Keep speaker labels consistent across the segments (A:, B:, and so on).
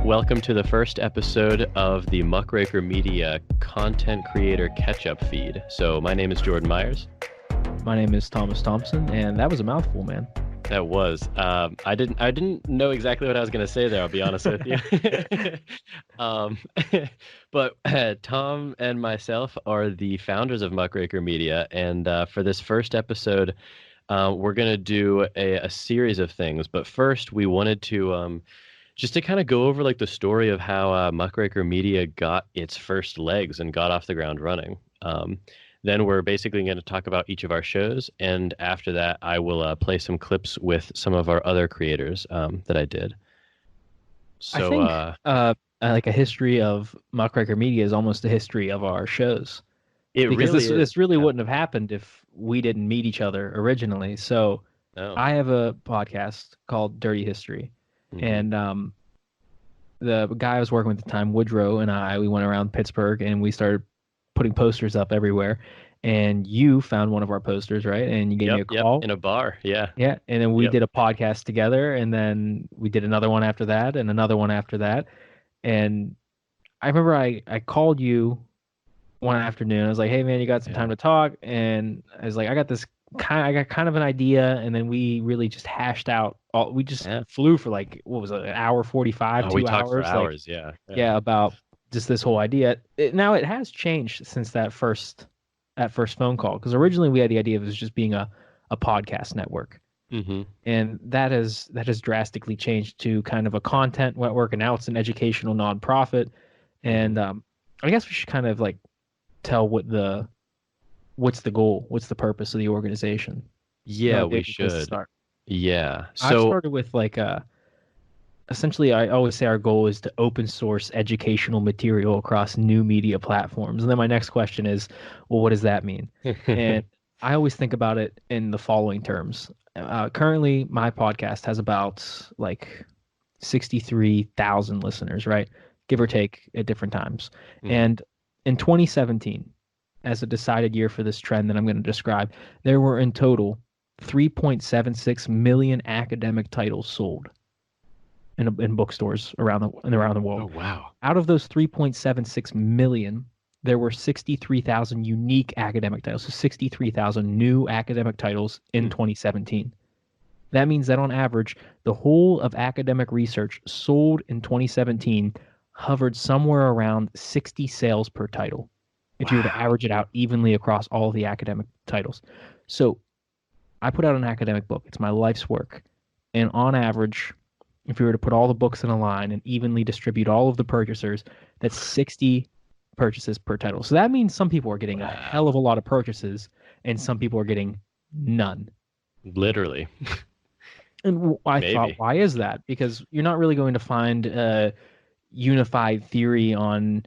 A: Welcome to the first episode of the Muckraker Media content creator catch-up feed. So my name is Jordan Myers.
B: My name is Thomas Thompson, and that was a mouthful, man.
A: That was. I didn't know exactly what I was going to say there, I'll be honest with you. But Tom and myself are the founders of Muckraker Media, and for this first episode, we're going to do a series of things. But first, we wanted to just to kind of go over like the story of how Muckraker Media got its first legs and got off the ground running. Then we're basically going to talk about each of our shows, and after that, I will play some clips with some of our other creators that I did. So,
B: I think like a history of Muckraker Media is almost a history of our shows. Because this really wouldn't have happened if we didn't meet each other originally. So I have a podcast called Dirty History. And the guy I was working with at the time, Woodrow, and we went around Pittsburgh and we started putting posters up everywhere. And you found one of our posters, right? And you gave me a call.
A: In a bar, yeah.
B: Yeah, and then we did a podcast together, and then we did another one after that, and another one after that. And I remember I called you one afternoon. I was like, hey, man, you got some time to talk? And I was like, I got kind of an idea, and then we really just hashed out we just flew for like, what was it, an hour 45, 2 hours?
A: We talked for hours,
B: about just this whole idea. Now it has changed since that first phone call, because originally we had the idea of it just being a podcast network. And that has drastically changed to kind of a content network, and now it's an educational nonprofit. And I guess we should kind of like tell what's the goal, what's the purpose of the organization.
A: Yeah, we should start. Yeah,
B: so I started with like essentially, I always say our goal is to open source educational material across new media platforms. And then my next question is, well, what does that mean? And I always think about it in the following terms. Currently, my podcast has about like 63,000 listeners, right? Give or take at different times. And in 2017, as a decided year for this trend that I'm going to describe, there were in total 3.76 million academic titles sold in bookstores around the world.
A: Oh, wow.
B: Out of those 3.76 million, there were 63,000 unique academic titles, so 63,000 new academic titles in 2017. That means that on average, the whole of academic research sold in 2017 hovered somewhere around 60 sales per title, if you were to average it out evenly across all of the academic titles. So I put out an academic book. It's my life's work. And on average, if you were to put all the books in a line and evenly distribute all of the purchasers, that's 60 purchases per title. So that means some people are getting a hell of a lot of purchases, and some people are getting none.
A: Literally.
B: And I thought, why is that? Because you're not really going to find a unified theory on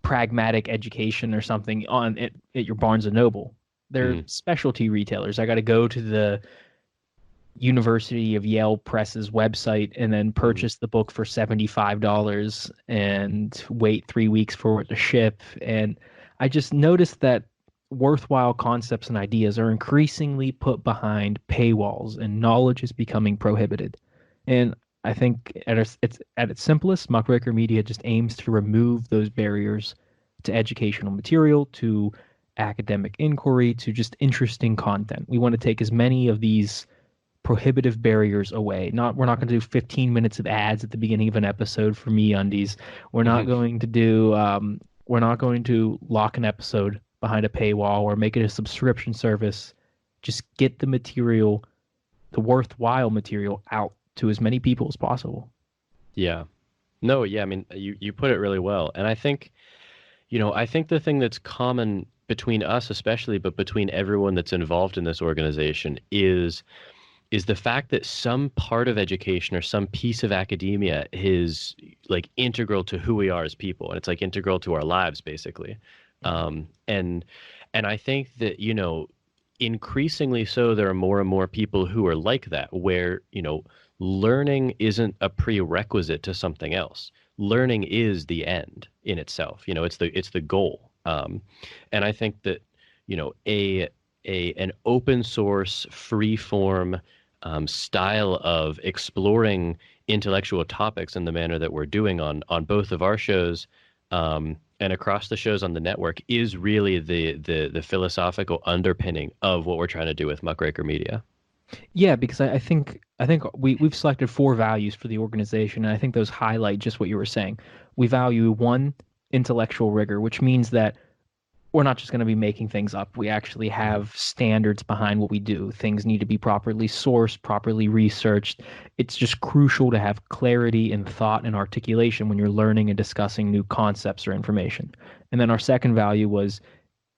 B: pragmatic education or something at your Barnes & Noble. They're specialty retailers. I got to go to the University of Yale Press's website and then purchase the book for $75 and wait 3 weeks for it to ship. And I just noticed that worthwhile concepts and ideas are increasingly put behind paywalls, and knowledge is becoming prohibited. And I think at its simplest, Muckraker Media just aims to remove those barriers to educational material, to academic inquiry, to just interesting content. We want to take as many of these prohibitive barriers away. We're not going to do 15 minutes of ads at the beginning of an episode for MeUndies. We're not going to do we're not going to lock an episode behind a paywall or make it a subscription service. Just get the material, the worthwhile material, out to as many people as possible.
A: Yeah. No, yeah, I mean, you put it really well. And I think the thing that's common between us especially, but between everyone that's involved in this organization is the fact that some part of education or some piece of academia is like integral to who we are as people. And it's like integral to our lives, basically. And I think that, increasingly so, there are more and more people who are like that, where, learning isn't a prerequisite to something else. Learning is the end in itself. It's the goal. And I think that, an open source, free form style of exploring intellectual topics in the manner that we're doing on both of our shows, and across the shows on the network is really the philosophical underpinning of what we're trying to do with Muckraker Media.
B: Yeah, because I think we've selected 4 values for the organization, and I think those highlight just what you were saying. We value one, intellectual rigor, which means that we're not just going to be making things up. We actually have standards behind what we do. Things need to be properly sourced, properly researched. It's just crucial to have clarity in thought and articulation when you're learning and discussing new concepts or information. And then our second value was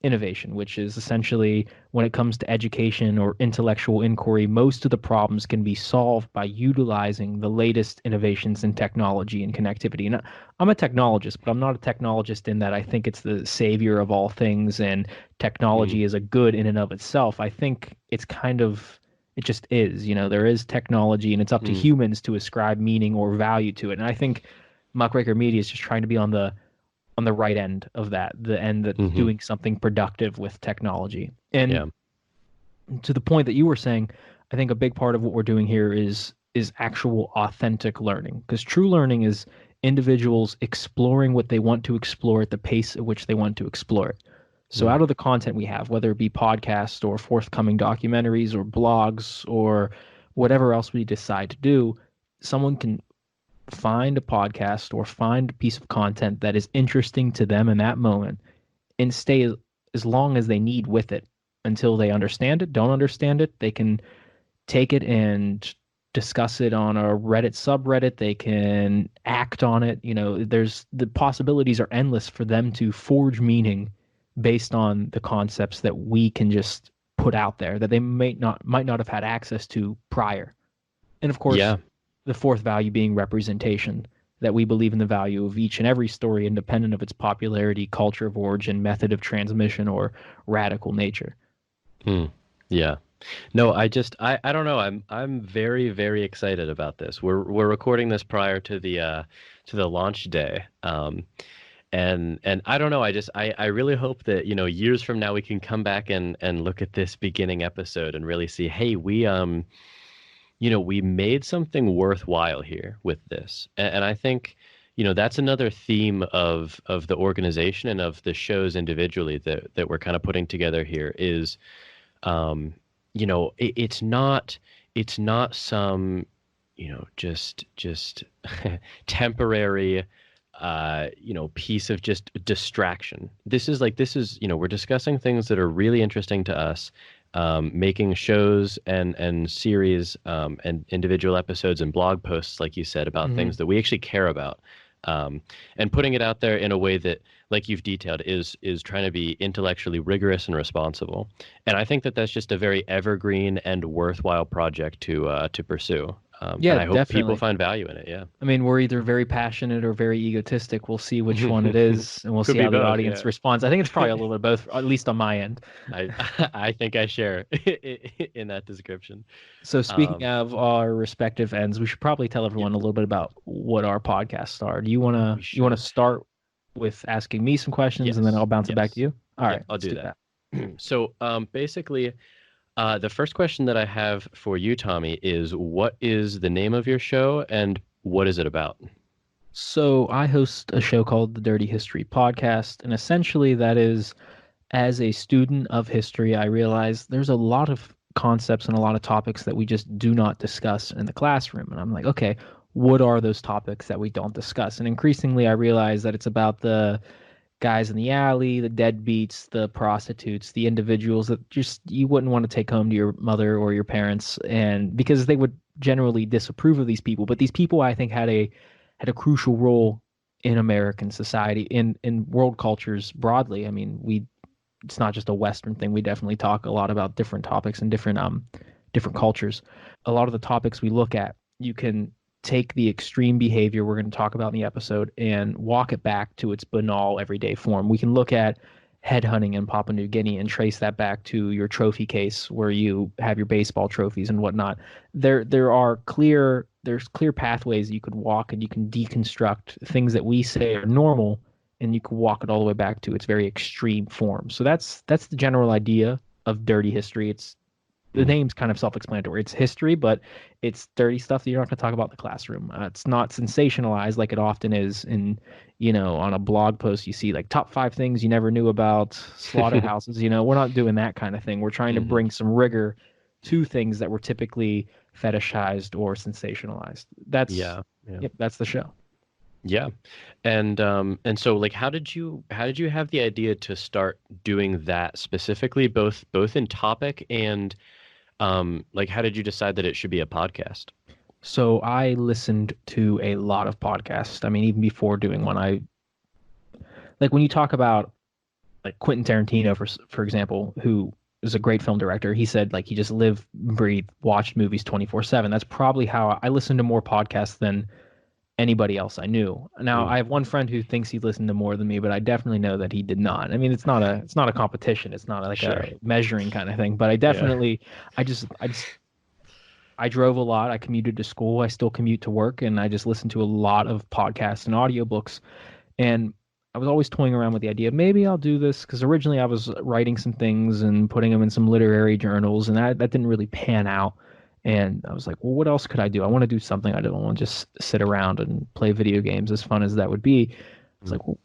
B: innovation, which is essentially when it comes to education or intellectual inquiry, most of the problems can be solved by utilizing the latest innovations in technology and connectivity. And I'm a technologist, but I'm not a technologist in that I think it's the savior of all things and
A: Mm,
B: technology is a good in and of itself. I think it's kind of, it just is. There is technology and it's up to
A: mm,
B: humans to ascribe meaning or value to it. And I think Muckraker Media is just trying to be on the right end of that, the end that's
A: hmm
B: doing something productive with technology. And
A: Yeah.
B: to the point that you were saying, I think a big part of what we're doing here is actual authentic learning, because true learning is individuals exploring what they want to explore at the pace at which they want to explore it. So
A: Mm,
B: out of the content we have, whether it be podcasts or forthcoming documentaries or blogs or whatever else we decide to do, someone can find a podcast or find a piece of content that is interesting to them in that moment and stay as long as they need with it until they understand it, don't understand it. They can take it and discuss it on a Reddit subreddit. They can act on it. There's the possibilities are endless for them to forge meaning based on the concepts that we can just put out there that they might not have had access to prior. And of course,
A: yeah.
B: the fourth value being representation, that we believe in the value of each and every story independent of its popularity, culture of origin, method of transmission, or radical nature.
A: Mm, yeah. No, I don't know. I'm very, very excited about this. We're recording this prior to the launch day. And I don't know, I really hope that, years from now we can come back and look at this beginning episode and really see, hey, we made something worthwhile here with this. And I think, that's another theme of the organization and of the shows individually that we're kind of putting together here is, um, it's not some, just temporary, piece of just distraction. We're discussing things that are really interesting to us, making shows and series, and individual episodes and blog posts, like you said, about
B: Hmm.
A: things that we actually care about, and putting it out there in a way that, like you've detailed, is trying to be intellectually rigorous and responsible. And I think that that's just a very evergreen and worthwhile project to pursue. And
B: Yeah,
A: I hope people
B: definitely.
A: find value in it. Yeah.
B: I mean, we're either very passionate or very egotistic. We'll see which one it is, and we'll
A: Could
B: see
A: be
B: how the
A: both.
B: audience
A: Yeah.
B: responds. I think it's probably a little bit of both, at least on my end.
A: I I think I share in that description.
B: So, speaking
A: Um,
B: of our respective ends, we should probably tell
A: yeah,
B: everyone a little bit about what our podcasts are. Do
A: we
B: you wanna
A: should.
B: start with asking me some questions, and then I'll
A: Yes.
B: bounce it back to
A: Yes.
B: you? All
A: Yeah,
B: right,
A: I'll
B: let's
A: do
B: do
A: that.
B: that.
A: So, basically, the first question that I have for you, Tommy, is what is the name of your show and what is it about?
B: So, I host a show called the Dirty History Podcast, and essentially that is, as a student of history, I realize there's a lot of concepts and a lot of topics that we just do not discuss in the classroom. And I'm like, okay, what are those topics that we don't discuss? And increasingly, I realize that it's about the guys in the alley, the deadbeats, the prostitutes, the individuals that just you wouldn't want to take home to your mother or your parents, and because they would generally disapprove of these people. But these people, I think, had a crucial role in American society, in world cultures broadly. I mean, we it's not just a Western thing. We definitely talk a lot about different topics and different cultures. A lot of the topics we look at, you can take the extreme behavior we're going to talk about in the episode and walk it back to its banal everyday form. We can look at headhunting in Papua New Guinea and trace that back to your trophy case where you have your baseball trophies and whatnot. There's clear pathways you could walk and you can deconstruct things that we say are normal and you can walk it all the way back to its very extreme form. So that's the general idea of dirty history. It's the name's kind of self-explanatory. It's history, but it's dirty stuff that you're not going to talk about in the classroom. It's not sensationalized like it often is in, on a blog post. You see like top 5 things you never knew about slaughterhouses. We're not doing that kind of thing. We're trying to bring some rigor to things that were typically fetishized or sensationalized. That's the show.
A: Yeah. And so like how did you have the idea to start doing that specifically, both in topic and like how did you decide that it should be a podcast?
B: So I listened to a lot of podcasts. I mean, even before doing one, like when you talk about like Quentin Tarantino, for example, who is a great film director, he said like he just lived, breathed, watched movies 24/7. That's probably how I listened to more podcasts than anybody else I knew. Now, I have one friend who thinks he listened to more than me, but I definitely know that he did not. I mean, it's not a competition. It's not like a measuring kind of thing, but I definitely, I drove a lot. I commuted to school. I still commute to work, and I just listened to a lot of podcasts and audiobooks. And I was always toying around with the idea, maybe I'll do this, because originally I was writing some things and putting them in some literary journals, and that didn't really pan out. And I was like, well, what else could I do? I want to do something. I don't want to just sit around and play video games, as fun as that would be. I was like, well,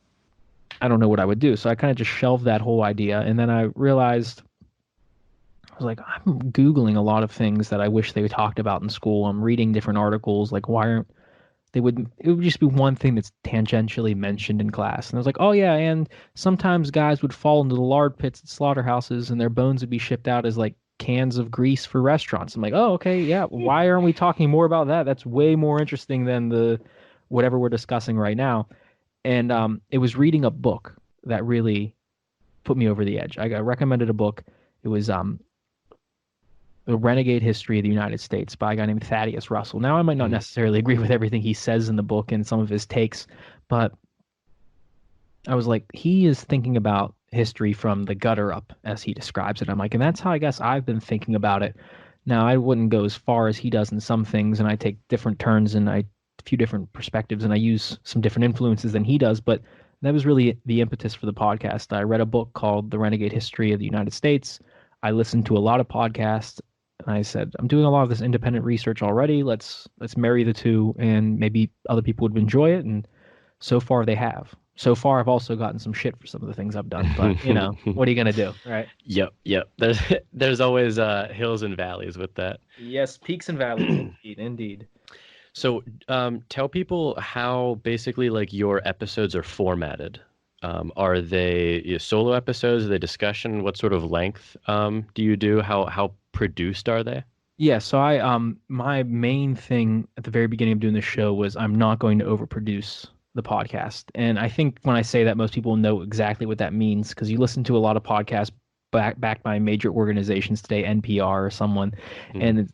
B: I don't know what I would do. So I kind of just shelved that whole idea. And then I realized, I was like, I'm Googling a lot of things that I wish they talked about in school. I'm reading different articles. Like, why aren't it would just be one thing that's tangentially mentioned in class. And I was like, oh yeah, and sometimes guys would fall into the lard pits at slaughterhouses and their bones would be shipped out as like cans of grease for restaurants. I'm like, oh, okay, yeah. Why aren't we talking more about that? That's way more interesting than the whatever we're discussing right now. And it was reading a book that really put me over the edge. I got recommended a book. It was The Renegade History of the United States by a guy named Thaddeus Russell. Now, I might not necessarily agree with everything he says in the book and some of his takes, but I was like, he is thinking about history from the gutter up, as he describes it. I'm like, and that's how I guess I've been thinking about it. Now, I wouldn't go as far as he does in some things, and I take different turns and a few different perspectives, and I use some different influences than he does, but that was really the impetus for the podcast. I read a book called The Renegade History of the United States. I listened to a lot of podcasts, and I said, I'm doing a lot of this independent research already. Let's marry the two, and maybe other people would enjoy it, and so far they have. So far, I've also gotten some shit for some of the things I've done, but what are you gonna do, right?
A: Yep. There's always hills and valleys with that.
B: Yes, peaks and valleys, indeed.
A: So, tell people how basically like your episodes are formatted. Are they solo episodes? Are they discussion? What sort of length do you do? How produced are they?
B: Yeah, so I my main thing at the very beginning of doing the show was I'm not going to overproduce the podcast. And I think when I say that, most people know exactly what that means, because you listen to a lot of podcasts backed by major organizations today, NPR or someone, and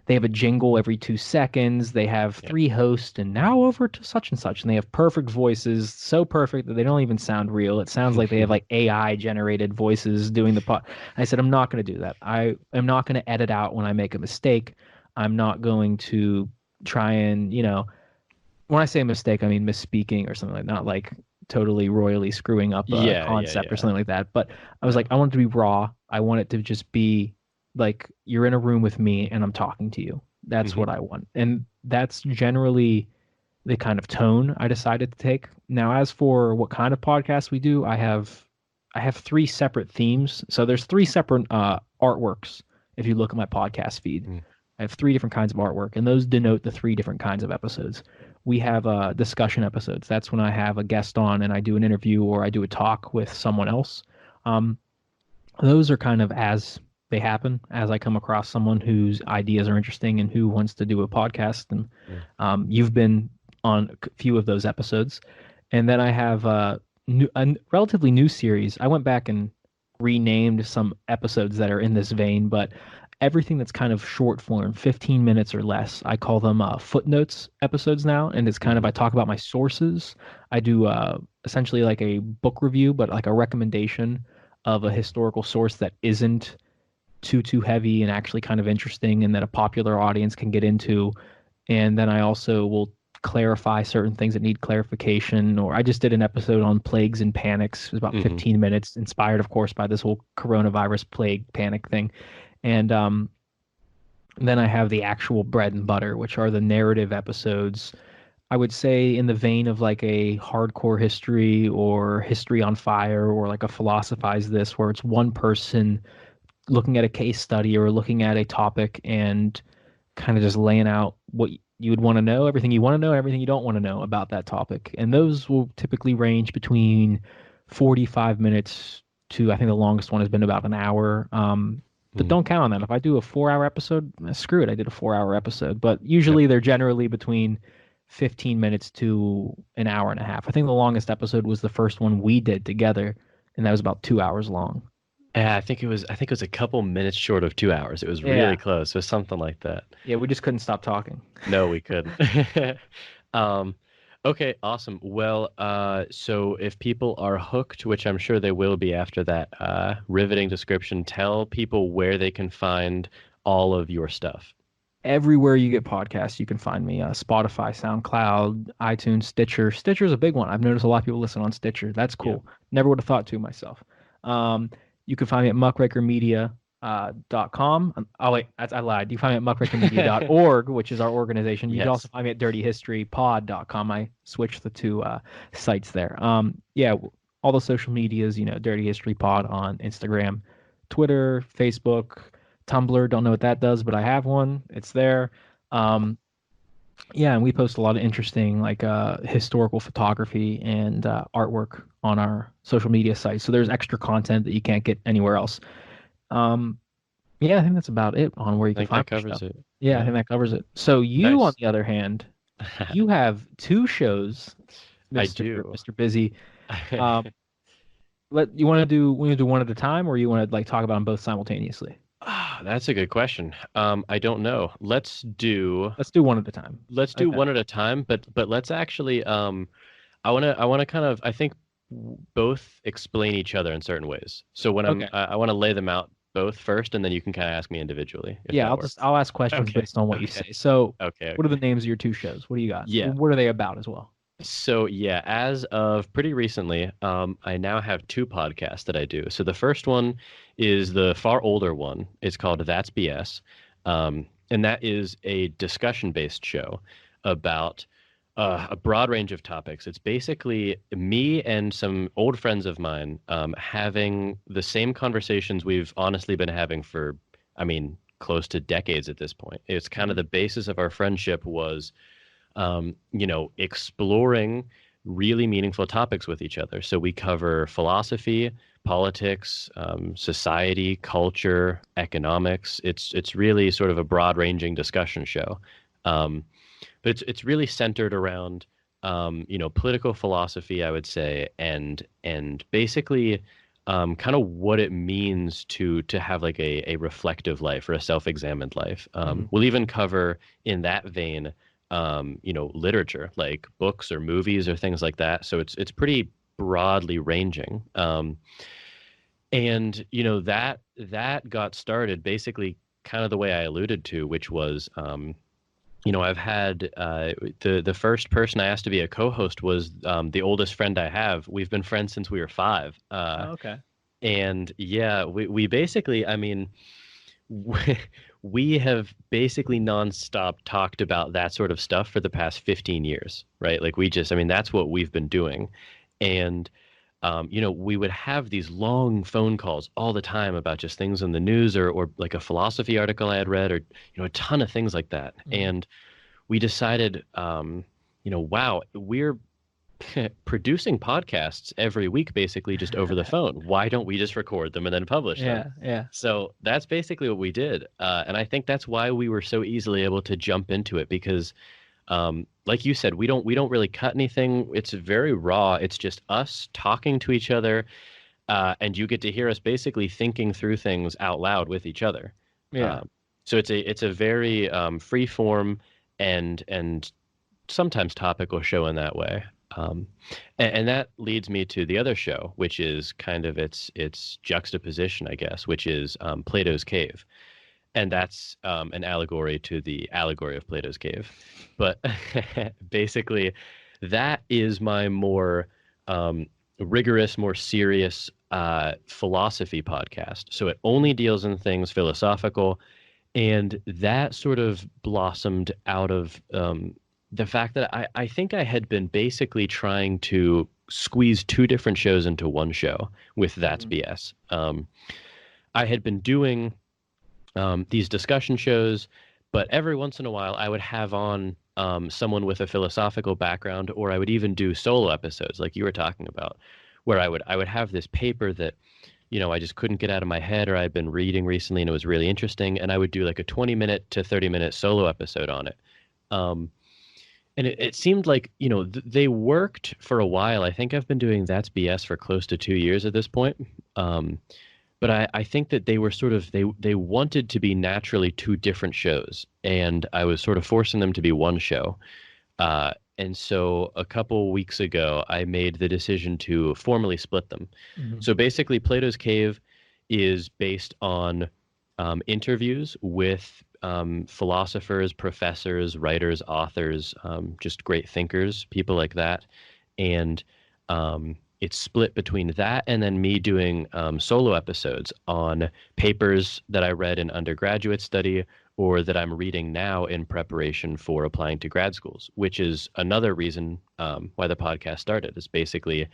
B: they have a jingle every 2 seconds. They have 3 hosts, and now over to such and such, and they have perfect voices, so perfect that they don't even sound real. It sounds like they have like AI generated voices doing the pod. I said, I'm not going to do that. I am not going to edit out when I make a mistake. I'm not going to try and, when I say a mistake, I mean misspeaking or something like that, not like totally royally screwing up a concept or something like that. But I was like, I want it to be raw. I want it to just be like you're in a room with me and I'm talking to you. That's what I want. And that's generally the kind of tone I decided to take. Now, as for what kind of podcast we do, I have 3 separate themes. So there's 3 separate artworks if you look at my podcast feed. I have 3 different kinds of artwork, and those denote the 3 different kinds of episodes. We have discussion episodes. That's when I have a guest on and I do an interview or I do a talk with someone else. Those are kind of as they happen, as I come across someone whose ideas are interesting and who wants to do a podcast. And you've been on a few of those episodes. And then I have a relatively new series. I went back and renamed some episodes that are in this vein, but everything that's kind of short form, 15 minutes or less, I call them footnotes episodes now. And it's kind of, I talk about my sources. I do essentially like a book review, but like a recommendation of a historical source that isn't too heavy and actually kind of interesting and that a popular audience can get into. And then I also will clarify certain things that need clarification. Or I just did an episode on plagues and panics. It was about 15 minutes, inspired, of course, by this whole coronavirus plague panic thing. And And then I have the actual bread and butter, which are the narrative episodes. I would say in the vein of like a hardcore history or history on fire or like a philosophize this, where it's one person looking at a case study or looking at a topic and kind of just laying out what you would want to know, everything you want to know, everything you don't want to know about that topic. And those will typically range between 45 minutes to, I think the longest one has been about an hour. But
A: Mm.
B: don't count on that. If I do a 4 hour episode, screw it. I did a 4 hour episode. But usually they're generally between 15 minutes to an hour and a half. I think the longest episode was the first one we did together, and that was about 2 hours long.
A: Yeah, I think it was a couple minutes short of 2 hours. It was really
B: Yeah.
A: close. It was something like that.
B: Yeah, we just couldn't stop talking.
A: No, we couldn't. Um, okay, awesome. Well, so if people are hooked, which I'm sure they will be after that riveting description, tell people where they can find all of your stuff.
B: Everywhere you get podcasts, you can find me. Spotify, SoundCloud, iTunes, Stitcher. Stitcher's a big one. I've noticed a lot of people listen on Stitcher. That's
A: Yeah.
B: cool. Never would have thought to myself. You can find me at muckrakermedia.com. Oh, wait, I lied. You can find me at muckrakermedia.org, which is our organization. You can also
A: Yes.
B: find me at dirtyhistorypod.com. I switched the two sites there. Yeah, all the social medias, Dirty History Pod on Instagram, Twitter, Facebook, Tumblr. Don't know what that does, but I have one. It's there. Um, yeah, and we post a lot of interesting like historical photography and artwork on our social media sites. So there's extra content that you can't get anywhere else. Um, yeah, I think that's about it on where you
A: I
B: can
A: think that
B: find our
A: covers
B: stuff.
A: it.
B: Yeah, I
A: Yeah.
B: think that covers it. So you, on
A: Nice.
B: the other hand, you have two shows,
A: I
B: Mister
A: do.
B: Mister Busy. Um, you want to do one at a time, or you want to like talk about them both simultaneously?
A: That's a good question. I don't know.
B: Let's do one at a time.
A: Let's
B: I think
A: do
B: that.
A: one at a time, but let's actually I want to kind of I think both explain each other in certain ways. So when
B: Okay.
A: I want to lay them out both first, and then you can kind of ask me individually if
B: Yeah,
A: that works.
B: I'll ask questions
A: Okay.
B: based on what you
A: Okay.
B: say. So,
A: Okay.
B: what are the
A: Okay.
B: names of your two shows? What do you got?
A: Yeah.
B: What are they about as well?
A: So yeah, as of pretty recently, I now have two podcasts that I do. So the first one is the far older one. It's called That's BS, and that is a discussion-based show about a broad range of topics. It's basically me and some old friends of mine having the same conversations we've honestly been having for, I mean, close to decades at this point. It's kind of
B: Mhm.
A: the basis of our friendship was exploring really meaningful topics with each other. So we cover philosophy, politics, society, culture, economics. It's really sort of a broad-ranging discussion show, um, but it's really centered around political philosophy, I would say, and basically kind of what it means to have like a reflective life or a self-examined life.
B: Mhm.
A: We'll even cover in that vein literature, like books or movies or things like that. So it's pretty broadly ranging. And that got started basically kind of the way I alluded to, which was I've had the first person I asked to be a co-host was the oldest friend I have. We've been friends since we were five.
B: Oh, okay.
A: And yeah, we basically, I mean, we have basically nonstop talked about that sort of stuff for the past 15 years, right? Like I mean, that's what we've been doing. And, we would have these long phone calls all the time about just things in the news or like a philosophy article I had read or, a ton of things like that.
B: Mhm.
A: And we decided, wow, we're producing podcasts every week, basically just over the phone. Why don't we just record them and then publish them?
B: Yeah, yeah.
A: So that's basically what we did. And I think that's why we were so easily able to jump into it because, like you said, we don't really cut anything. It's very raw. It's just us talking to each other. And you get to hear us basically thinking through things out loud with each other.
B: Yeah.
A: Um, so it's a very free form and sometimes topical show in that way. And that leads me to the other show, which is kind of its juxtaposition, I guess, which is Plato's Cave, and that's an allegory to the allegory of Plato's Cave. But basically, that is my more rigorous, more serious philosophy podcast. So it only deals in things philosophical, And that sort of blossomed out of the fact that I think I had been basically trying to squeeze two different shows into one show with That's BS. I had been doing these discussion shows, but every once in a while I would have on someone with a philosophical background, or I would even do solo episodes like you were talking about, where I would have this paper that, I just couldn't get out of my head, or I'd been reading recently and it was really interesting, and I would do like a 20-minute to 30-minute solo episode on it. And it seemed like, they worked for a while. I think I've been doing That's BS for close to 2 years at this point. But I think that they were sort of, they wanted to be naturally two different shows, and I was sort of forcing them to be one show. And so a couple weeks ago, I made the decision to formally split them. So basically, Plato's Cave is based on interviews with philosophers, professors, writers, authors, just great thinkers, people like that. And it's split between that and then me doing solo episodes on papers that I read in undergraduate study or that I'm reading now in preparation for applying to grad schools, which is another reason why the podcast started. Is basically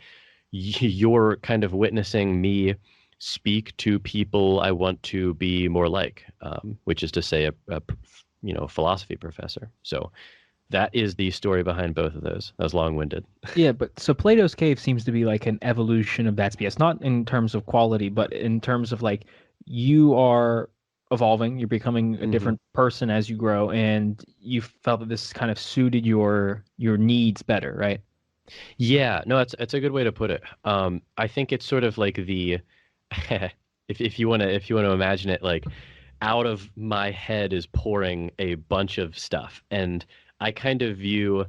A: you're kind of witnessing me speak to people I want to be more like, which is to say a philosophy professor. So that is the story behind both of those. That was long-winded.
B: Yeah, but so Plato's Cave seems to be like an evolution of That's BS, not in terms of quality, but in terms of like you are evolving, you're becoming a different person as you grow, and you felt that this kind of suited your needs better, right?
A: Yeah, no, it's a good way to put it. I think it's sort of like the if you want to imagine it, like out of my head is pouring a bunch of stuff, and I kind of view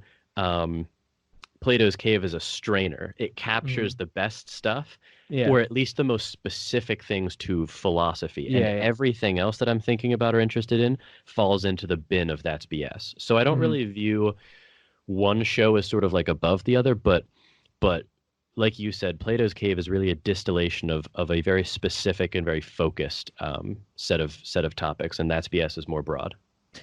A: Plato's Cave as a strainer. It captures the best stuff, or at least the most specific things to philosophy. And everything else that I'm thinking about or interested in falls into the bin of That's BS. So I don't really view one show as sort of like above the other, but like you said, Plato's Cave is really a distillation of a very specific and very focused set of topics, and That's BS is more broad.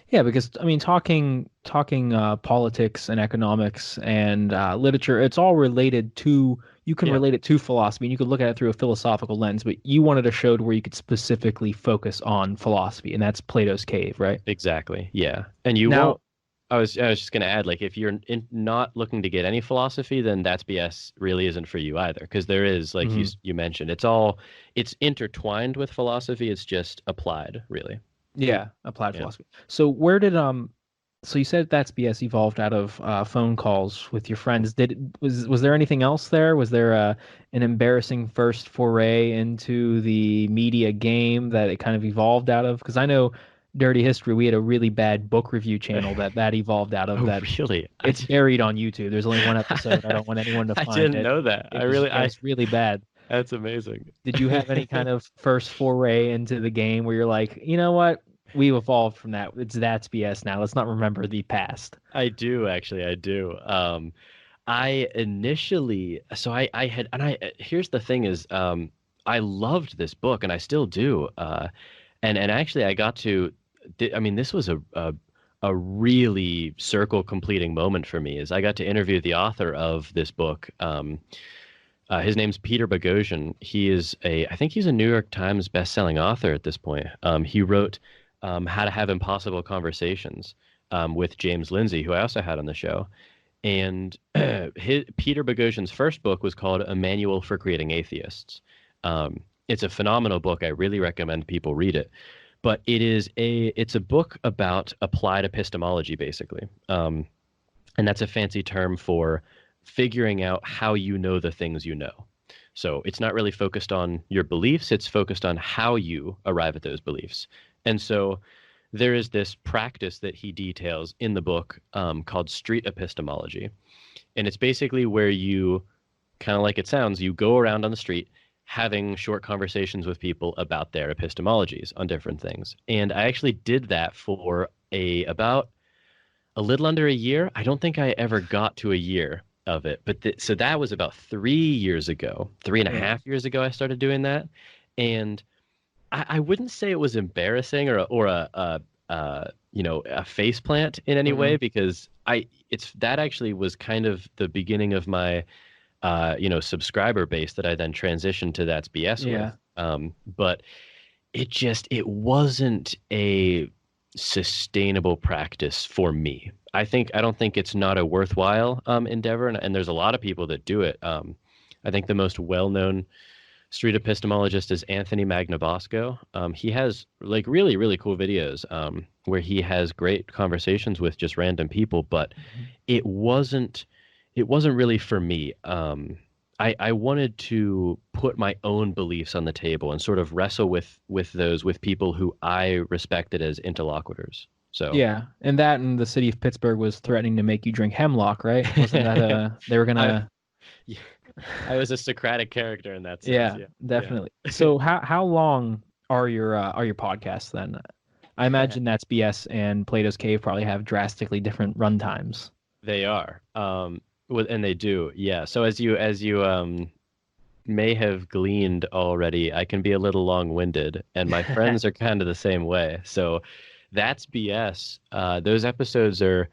B: Yeah, because I mean, talking politics and economics and literature, it's all related to. You can relate it to philosophy, and you could look at it through a philosophical lens. But you wanted a show where you could specifically focus on philosophy, and that's Plato's Cave, right?
A: Exactly. Yeah, and you won't. I was just going to add, like, if you're not looking to get any philosophy, then That's BS really isn't for you either, because there is, like you mentioned, it's intertwined with philosophy. It's just applied, really.
B: Yeah, applied philosophy. So where did so you said That's BS evolved out of phone calls with your friends. Was there anything else there? Was there an embarrassing first foray into the media game that it kind of evolved out of? Because I know Dirty History, we had a really bad book review channel that evolved out of that.
A: Really?
B: It's buried on YouTube. There's only one episode. I don't want anyone to find it.
A: I didn't know that.
B: It's really bad.
A: That's amazing.
B: Did you have any kind of first foray into the game where you're like, you know what? We've evolved from that. That's BS now. Let's not remember the past.
A: I do, actually. I do. I initially, so I had, and here's the thing is, I loved this book and I still do. And actually I got to, I mean, this was a really circle completing moment for me, is I got to interview the author of this book. His name's Peter Boghossian. I think he's a New York Times bestselling author at this point. He wrote How to Have Impossible Conversations with James Lindsay, who I also had on the show. And Peter Boghossian's first book was called A Manual for Creating Atheists. It's a phenomenal book. I really recommend people read it. But it's a book about applied epistemology, basically. And that's a fancy term for figuring out how you know the things you know. So it's not really focused on your beliefs. It's focused on how you arrive at those beliefs. And so there is this practice that he details in the book called street epistemology. And it's basically where you, kind of like it sounds, you go around on the street having short conversations with people about their epistemologies on different things. And I actually did that for about a little under a year. I don't think I ever got to a year of it. But so that was about 3 years ago, 3.5 years ago, I started doing that. And I wouldn't say it was embarrassing or a face plant in any way,
B: Hmm.
A: because it's that actually was kind of the beginning of my subscriber base that I then transitioned to That's BS with.
B: Yeah.
A: But it wasn't a sustainable practice for me. I don't think it's not a worthwhile endeavor, and there's a lot of people that do it. I think the most well-known street epistemologist is Anthony Magnabosco. He has like really, really cool videos where he has great conversations with just random people, but
B: Mhm.
A: it wasn't it wasn't really for me. I wanted to put my own beliefs on the table and sort of wrestle with people who I respected as interlocutors. So
B: Yeah, and the city of Pittsburgh was threatening to make you drink hemlock, right? Wasn't that they were
A: I
B: gonna?
A: yeah, I was a Socratic character in that sense.
B: Yeah,
A: Yeah,
B: definitely. So how long are your podcasts then? I
A: yeah.
B: imagine That's BS and Plato's Cave probably have drastically different run times.
A: They are. And they do. Yeah. So as you may have gleaned already, I can be a little long-winded, and my friends are kind of the same way. So that's BS. Those episodes are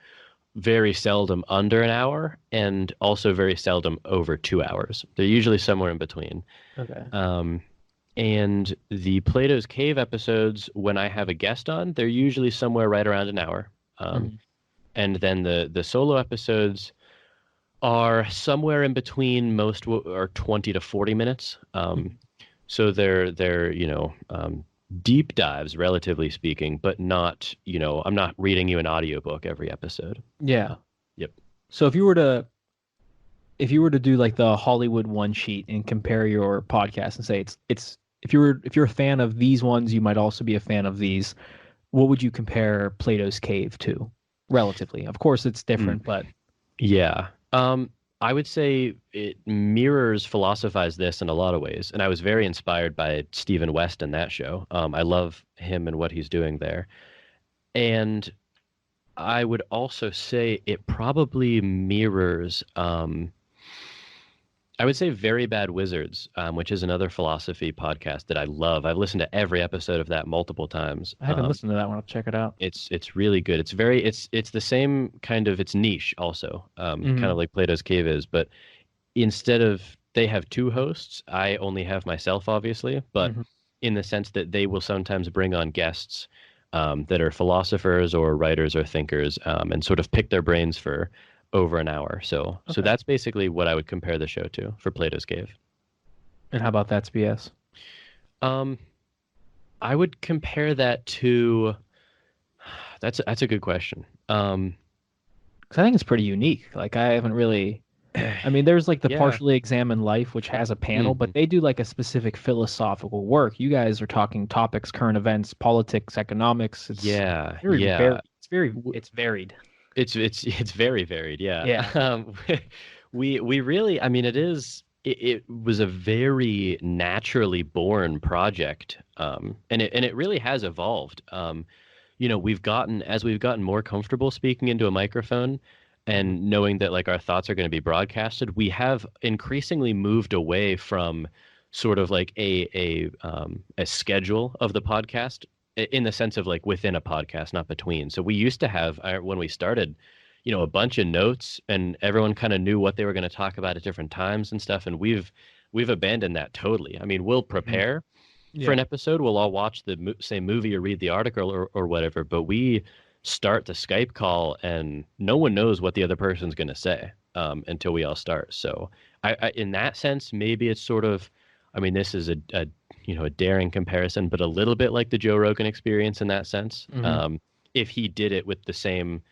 A: very seldom under an hour and also very seldom over 2 hours. They're usually somewhere in between.
B: Okay.
A: Um, and the Plato's Cave episodes, when I have a guest on, they're usually somewhere right around an hour. Um,
B: Mhm.
A: and then the solo episodes are somewhere in between. Are 20 to 40 minutes.
B: Mhm.
A: So they're deep dives, relatively speaking, but not, I'm not reading you an audiobook every episode.
B: Yeah.
A: Yep.
B: So if you were to do like the Hollywood one sheet and compare your podcast and say it's if you're a fan of these ones, you might also be a fan of these. What would you compare Plato's Cave to relatively? Of course, it's
A: Mm.
B: different, but
A: Yeah. I would say it mirrors Philosophize This in a lot of ways, and I was very inspired by Stephen West in that show. I love him and what he's doing there. And I would also say it probably mirrors, I would say Very Bad Wizards, which is another philosophy podcast that I love. I've listened to every episode of that multiple times.
B: I haven't listened to that one. I'll check it out.
A: It's really good. It's the same kind of, it's niche also, kind
B: Hmm.
A: of like Plato's Cave is, but instead of, they have two hosts, I only have myself, obviously, but
B: Hmm.
A: in the sense that they will sometimes bring on guests that are philosophers or writers or thinkers, and sort of pick their brains for over an hour. So
B: Okay.
A: that's basically what I would compare the show to for Plato's Cave.
B: And how about That's BS?
A: Um, I would compare that to, that's a good question.
B: Because I think it's pretty unique. Like I haven't really. I mean, there's like the
A: Yeah.
B: Partially Examined Life, which has a panel, but
A: Mhm.
B: they do like a specific philosophical work. You guys are talking topics, current events, politics, economics. It's
A: Yeah,
B: very
A: yeah.
B: varied. It's very
A: W-
B: it's varied.
A: it's very varied. Yeah.
B: Yeah.
A: We really, I mean, it was a very naturally born project, and it really has evolved. We've gotten more comfortable speaking into a microphone
B: Mhm.
A: and knowing that like our thoughts are going to be broadcasted, we have increasingly moved away from sort of like a schedule of the podcast, in the sense of like within a podcast, not between. So we used to have, when we started, a bunch of notes, and everyone kind of knew what they were going to talk about at different times and stuff, and we've abandoned that totally. I mean, we'll
B: Mhm.
A: prepare for
B: Yeah.
A: an episode. We'll all watch the same movie or read the article or whatever, but we start the Skype call and no one knows what the other person's going to say, until we all start. So in that sense, maybe it's sort of, I mean, this is a daring comparison, but a little bit like the Joe Rogan experience in that sense.
B: Hmm.
A: If he did it with the same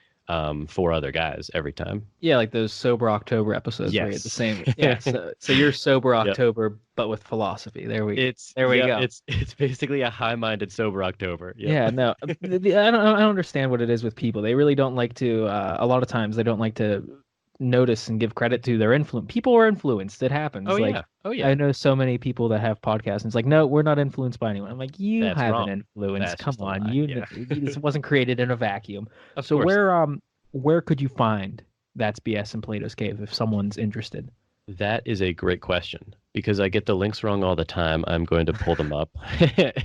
A: four other guys every time.
B: Yeah, like those sober October episodes where you had the
A: Yes.
B: same. Yeah. So you're sober
A: Yep.
B: October, but with philosophy.
A: It's
B: There we
A: yeah,
B: go.
A: it's basically a high-minded sober October. Yep.
B: Yeah, no, I don't understand what it is with people. They really don't like to. A lot of times, they don't like to notice and give credit to their influence. People are influenced. It
A: Oh
B: happens.
A: yeah.
B: Like
A: Oh
B: I
A: yeah.
B: know so many people that have podcasts, and it's like, no, we're not influenced by anyone. I'm like, you
A: That's
B: have an
A: wrong.
B: influence.
A: That's
B: Come
A: just a
B: on,
A: lie.
B: you.
A: Yeah.
B: This wasn't created in a vacuum.
A: Of
B: So
A: course.
B: where could you find That's BS in Plato's Cave if someone's interested?
A: That is a great question. because I get the links wrong all the time, I'm going to pull them up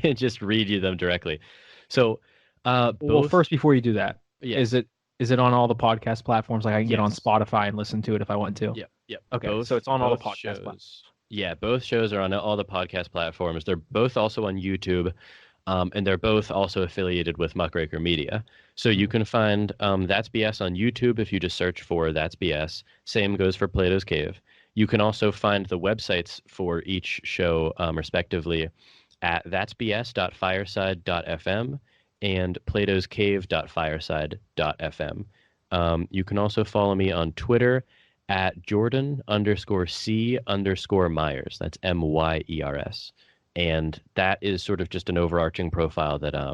A: and just read you them directly. So,
B: Well,
A: both,
B: first, before you do that,
A: yeah,
B: is it on all the podcast platforms? Like I can get on
A: yes,
B: Spotify and listen to it if I want to.
A: yeah, yeah.
B: Okay, so
A: Both
B: it's on all the
A: both
B: podcast platforms.
A: shows, yeah, both shows are on all the podcast platforms. They're both also on YouTube. And they're both also affiliated with Muckraker Media. So you can find That's BS on YouTube if you just search for That's BS. Same goes for Plato's Cave. You can also find the websites for each show, respectively, at that'sbs.fireside.fm and platoscave.fireside.fm. You can also follow me on Twitter at Jordan_C_Myers. That's Myers. And that is sort of just an overarching profile that I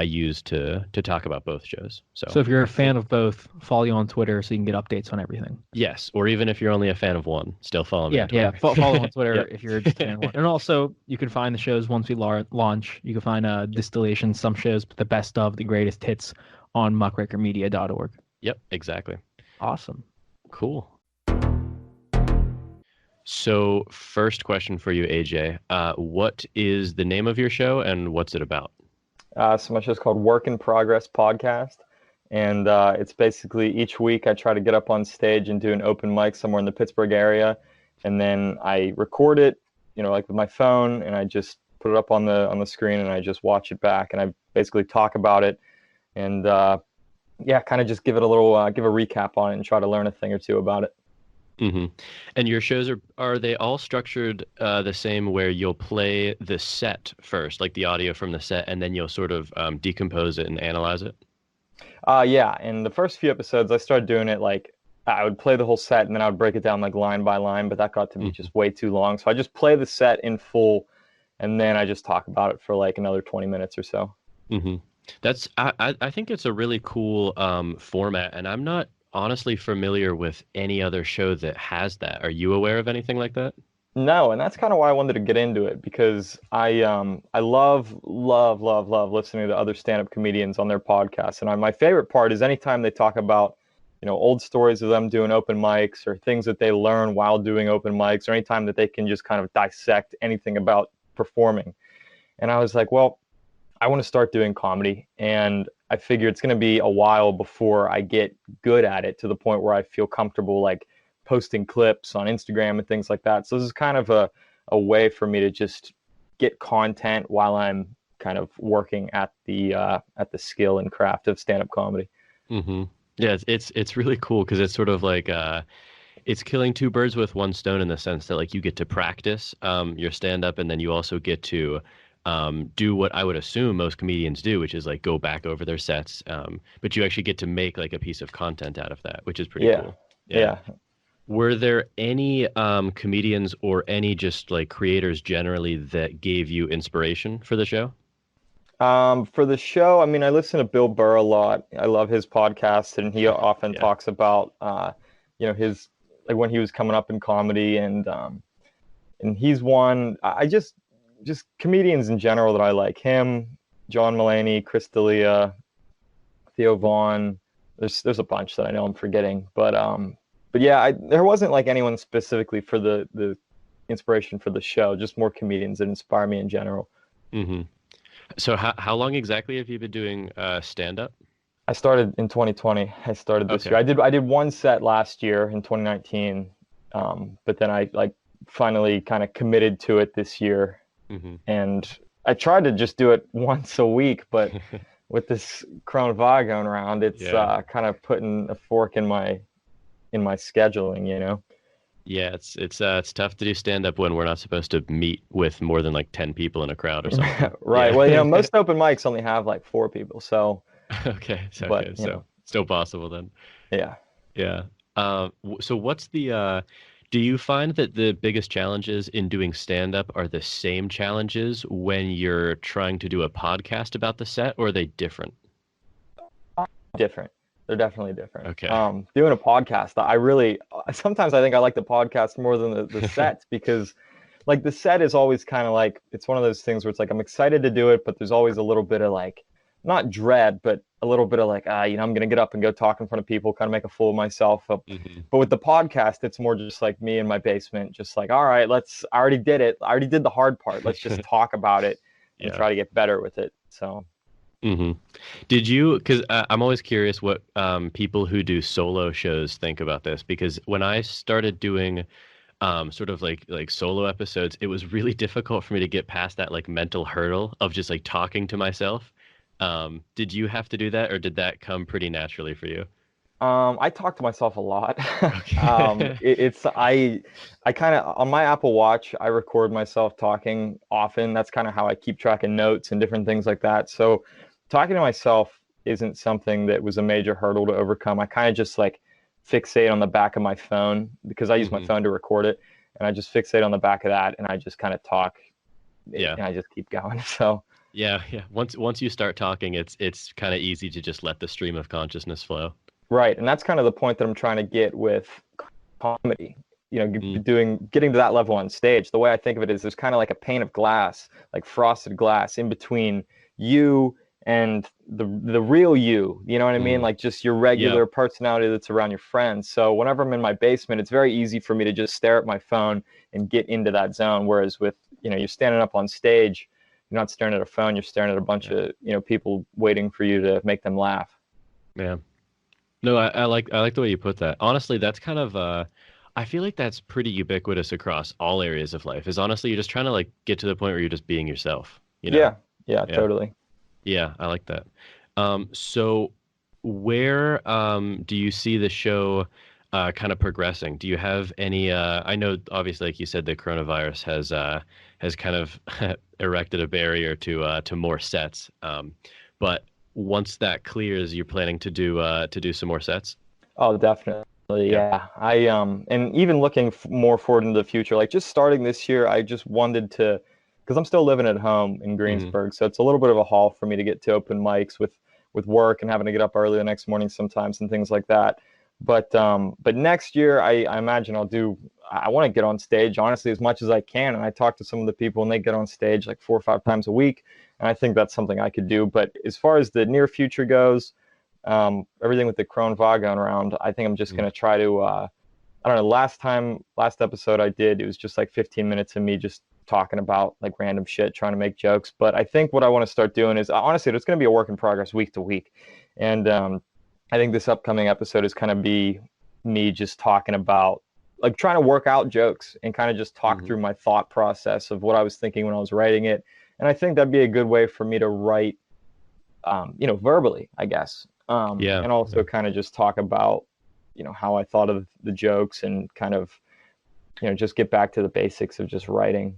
A: use to talk about both shows.
B: So
A: So
B: if you're a fan of both, follow you on Twitter so you can get updates on everything.
A: yes, or even if you're only a fan of one, still follow me
B: Yeah,
A: on
B: yeah.
A: Twitter.
B: Follow on Twitter
A: Yep.
B: if you're just a fan of one. And also, you can find the shows once we launch. You can find Distillation, some shows, the best of, the greatest hits on muckrakermedia.org.
A: Yep, exactly.
B: Awesome.
A: Cool. So first question for you, AJ. What is the name of your show and what's it about?
C: So my show's called Work in Progress Podcast. And it's basically each week I try to get up on stage and do an open mic somewhere in the Pittsburgh area. And then I record it, like with my phone, and I just put it up on the screen and I just watch it back. And I basically talk about it and, kind of just give it a little, give a recap on it and try to learn a thing or two about it.
A: Mm-hmm. And your shows are they all structured the same where you'll play the set first, like the audio from the set, and then you'll sort of decompose it and analyze it?
C: Yeah. In the first few episodes, I started doing it like I would play the whole set and then I would break it down like line by line, but that got to be just way too long. So I just play the set in full and then I just talk about it for like another 20 minutes or so.
A: Mm-hmm. I think it's a really cool format, and I'm not honestly familiar with any other show that has that. Are you aware of anything like that?
C: No, and that's kind of why I wanted to get into it, because I love listening to other stand-up comedians on their podcasts. And my favorite part is anytime they talk about, old stories of them doing open mics or things that they learn while doing open mics, or anytime that they can just kind of dissect anything about performing. And I was like, well, I want to start doing comedy, and I figure it's going to be a while before I get good at it to the point where I feel comfortable like posting clips on Instagram and things like that. So this is kind of a way for me to just get content while I'm kind of working at the skill and craft of stand-up comedy.
A: Mm-hmm. Yeah, it's really cool because it's sort of like it's killing two birds with one stone in the sense that like you get to practice your stand-up, and then you also get to do what I would assume most comedians do, which is like go back over their sets. But you actually get to make like a piece of content out of that, which is pretty cool.
C: Yeah.
A: Were there any comedians or any just like creators generally that gave you inspiration for the show?
C: For the show, I mean, I listen to Bill Burr a lot. I love his podcast, and he often talks about, his like when he was coming up in comedy, and he's one. I just comedians in general that I like. Him, John Mulaney, Chris D'Elia, Theo Vaughn. There's a bunch that I know I'm forgetting, but yeah, there wasn't like anyone specifically for the inspiration for the show. Just more comedians that inspire me in general.
A: Mm-hmm. So how long exactly have you been doing stand-up?
C: I started in 2020. I started this year. I did one set last year in 2019, but then I like finally kind of committed to it this year. Mm-hmm. And I tried to just do it once a week, but with this coronavirus going around, it's kind of putting a fork in my scheduling,
A: Yeah, it's tough to do stand-up when we're not supposed to meet with more than like 10 people in a crowd or something.
C: Right. Yeah. Well, most open mics only have like 4 people, so.
A: Okay. So still possible then.
C: Yeah.
A: Yeah. So what's the do you find that the biggest challenges in doing stand-up are the same challenges when you're trying to do a podcast about the set, or are they different?
C: Different. They're definitely different.
A: Okay.
C: Doing a podcast, sometimes I think I like the podcast more than the sets because like the set is always kind of like, it's one of those things where it's like, I'm excited to do it, but there's always a little bit of like, not dread, but a little bit of like, I'm going to get up and go talk in front of people, kind of make a fool of myself.
A: Mm-hmm.
C: But with the podcast, it's more just like me in my basement, just like, all right, I already did it. I already did the hard part. Let's just talk about it and try to get better with it. So.
A: Mm-hmm. Did you, because I'm always curious what people who do solo shows think about this, because when I started doing sort of like solo episodes, it was really difficult for me to get past that like mental hurdle of just like talking to myself. Did you have to do that, or did that come pretty naturally for you?
C: I talk to myself a lot.
A: Okay.
C: I kind of, on my Apple Watch, I record myself talking often. That's kind of how I keep track of notes and different things like that. So talking to myself isn't something that was a major hurdle to overcome. I kind of just like fixate on the back of my phone, because I use my phone to record it, and I just fixate on the back of that, and I just kind of talk.
A: Yeah.
C: And I just keep going. So.
A: Yeah. Once you start talking, it's kind of easy to just let the stream of consciousness flow.
C: Right, and that's kind of the point that I'm trying to get with comedy. Getting to that level on stage. The way I think of it is there's kind of like a pane of glass, like frosted glass, in between you and the real you. You know what I mean? Like just your regular personality that's around your friends. So whenever I'm in my basement, it's very easy for me to just stare at my phone and get into that zone. Whereas with you're standing up on stage, you're not staring at a phone. You're staring at a bunch of people waiting for you to make them laugh.
A: Yeah. No, I like the way you put that. Honestly, that's kind of I feel like that's pretty ubiquitous across all areas of life. Is honestly, you're just trying to like get to the point where you're just being yourself, you know?
C: Yeah, totally.
A: Yeah, I like that. So where do you see the show kind of progressing? Do you have any I know obviously like you said the coronavirus has kind of erected a barrier to more sets. But once that clears, you're planning to do some more sets?
C: Oh, definitely. Yeah. And even looking more forward into the future, like just starting this year, I just wanted to, because I'm still living at home in Greensburg, so it's a little bit of a haul for me to get to open mics with work and having to get up early the next morning sometimes and things like that. But next year, I imagine I want to get on stage, honestly, as much as I can. And I talk to some of the people and they get on stage like 4 or 5 times a week. And I think that's something I could do. But as far as the near future goes, everything with the coronavirus going around, I think I'm just going to try to, I don't know, last episode I did, it was just like 15 minutes of me just talking about like random shit, trying to make jokes. But I think what I want to start doing is, honestly, it's going to be a work in progress week to week. And I think this upcoming episode is kind of be me just talking about, like trying to work out jokes and kind of just talk through my thought process of what I was thinking when I was writing it. And I think that'd be a good way for me to write, verbally, I guess. And also kind of just talk about, how I thought of the jokes and kind of, just get back to the basics of just writing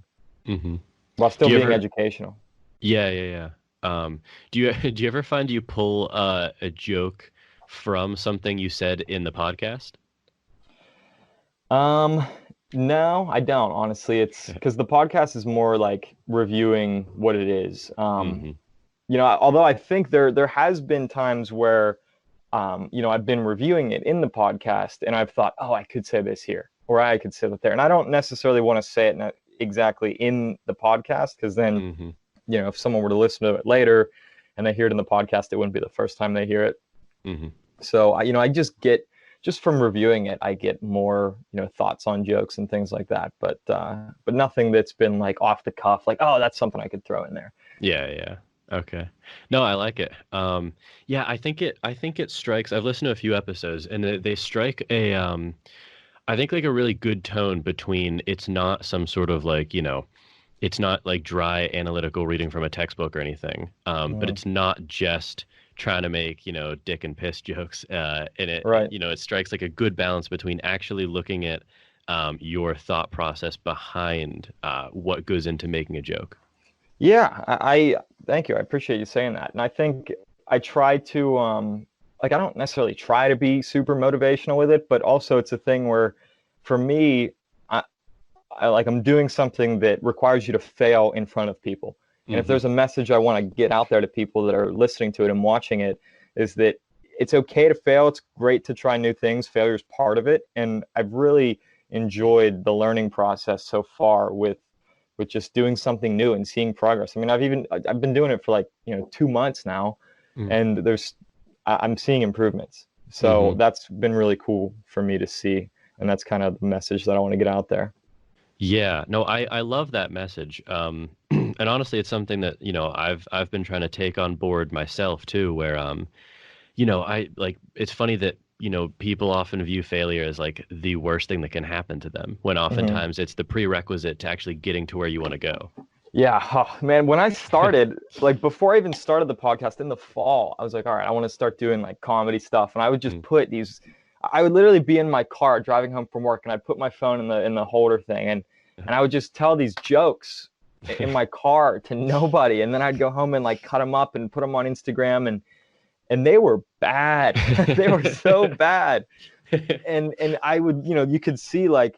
C: while still being educational.
A: Yeah. Do you ever find you pull a joke from something you said in the podcast?
C: No, I don't, honestly. It's because the podcast is more like reviewing what it is. Although I think there has been times where, I've been reviewing it in the podcast and I've thought, oh, I could say this here, or I could say that there. And I don't necessarily want to say it exactly in the podcast, because then, if someone were to listen to it later and they hear it in the podcast, it wouldn't be the first time they hear it. So, I just from reviewing it, I get more, thoughts on jokes and things like that. But nothing that's been like off the cuff, like, oh, that's something I could throw in there.
A: Yeah. Okay. No, I like it. Yeah, I think it strikes. I've listened to a few episodes, and they strike I think like a really good tone between, it's not some sort of like, it's not like dry analytical reading from a textbook or anything. But it's not just trying to make, dick and piss jokes. And it, it strikes like a good balance between actually looking at your thought process behind what goes into making a joke.
C: Yeah, I thank you. I appreciate you saying that. And I think I try to, I don't necessarily try to be super motivational with it, but also it's a thing where for me, I'm doing something that requires you to fail in front of people. And if there's a message I want to get out there to people that are listening to it and watching it, is that it's okay to fail. It's great to try new things. Failure is part of it. And I've really enjoyed the learning process so far with just doing something new and seeing progress. I mean, I've been doing it for like, 2 months now. And there's I'm seeing improvements. So that's been really cool for me to see. And that's kind of the message that I want to get out there.
A: Yeah, no, I love that message. And honestly, it's something that, I've been trying to take on board myself too, where, I like, it's funny that, people often view failure as like the worst thing that can happen to them, when oftentimes it's the prerequisite to actually getting to where you want to go.
C: Yeah, oh, man, when I started, like before I even started the podcast in the fall, I was like, all right, I want to start doing like comedy stuff. And I would just put these, I would literally be in my car driving home from work, and I'd put my phone in the holder thing, and I would just tell these jokes in my car to nobody. And then I'd go home and like cut them up and put them on Instagram, and they were bad. They were so bad. And I would, you could see like,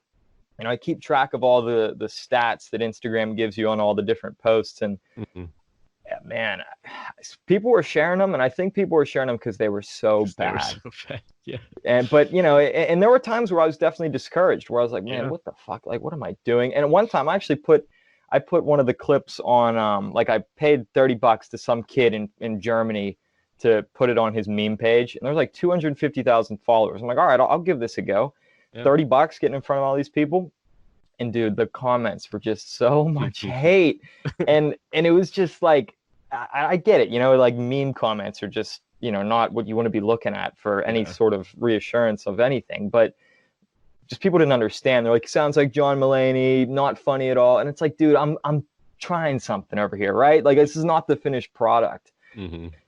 C: I keep track of all the stats that Instagram gives you on all the different posts. And yeah, man, people were sharing them. And I think people were sharing them because they were so bad.
A: Yeah.
C: But, and there were times where I was definitely discouraged, where I was like, man, what the fuck? Like, what am I doing? And at one time I actually put one of the clips on, like I paid $30 to some kid in Germany to put it on his meme page. And there was like 250,000 followers. I'm like, all right, I'll give this a go. Yeah. $30 getting in front of all these people. And dude, the comments were just so much hate. and it was just like, I get it, like meme comments are just, not what you want to be looking at for any sort of reassurance of anything. But just people didn't understand. They're like, sounds like John Mulaney, not funny at all. And it's like, dude, I'm trying something over here, right? Like, this is not the finished product.